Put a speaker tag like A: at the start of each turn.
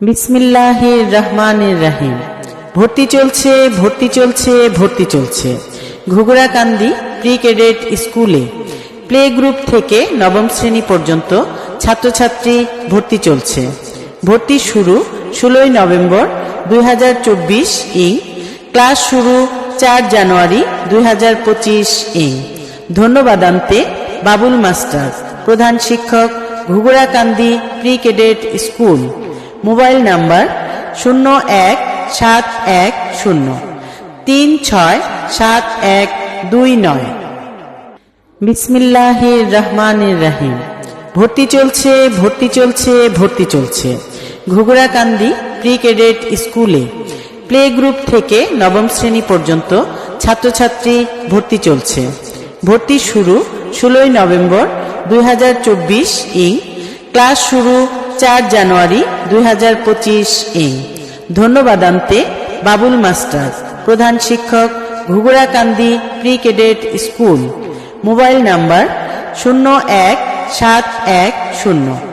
A: বিসমিল্লাহির রহমানির রহিম। ভর্তি চলছে ভর্তি চলছে ভর্তি চলছে ঘুঘুরাকান্দি প্রি ক্যাডেট স্কুলে প্লে গ্রুপ থেকে নবম শ্রেণী পর্যন্ত ছাত্রছাত্রী ভর্তি চলছে। ভর্তি শুরু 16 নভেম্বর 2024 ইং। ক্লাস শুরু 4 জানুয়ারি 2025 ইং। ধন্যবাদান্তে বাবুল মাস্টার, প্রধান শিক্ষক, Ghughurakandi pre cadet school. Mobile number 017103677129। বিসমিল্লাহির রহমানির রহিম। ভর্তি চলছে ভর্তি চলছে ভর্তি চলছে ঘুঘুরাকান্দি প্রি ক্যাডেট স্কুলে প্লে গ্রুপ থেকে নবম শ্রেণী পর্যন্ত ছাত্রছাত্রী ভর্তি চলছে। ভর্তি শুরু 16 নভেম্বর 2024 ইং। ক্লাস শুরু 4 জানুয়ারি 2025 ইং। ধন্যবাদান্তে বাবুল মাস্টার, প্রধান শিক্ষক, Ghughurakandi pre cadet school. Mobile number 0171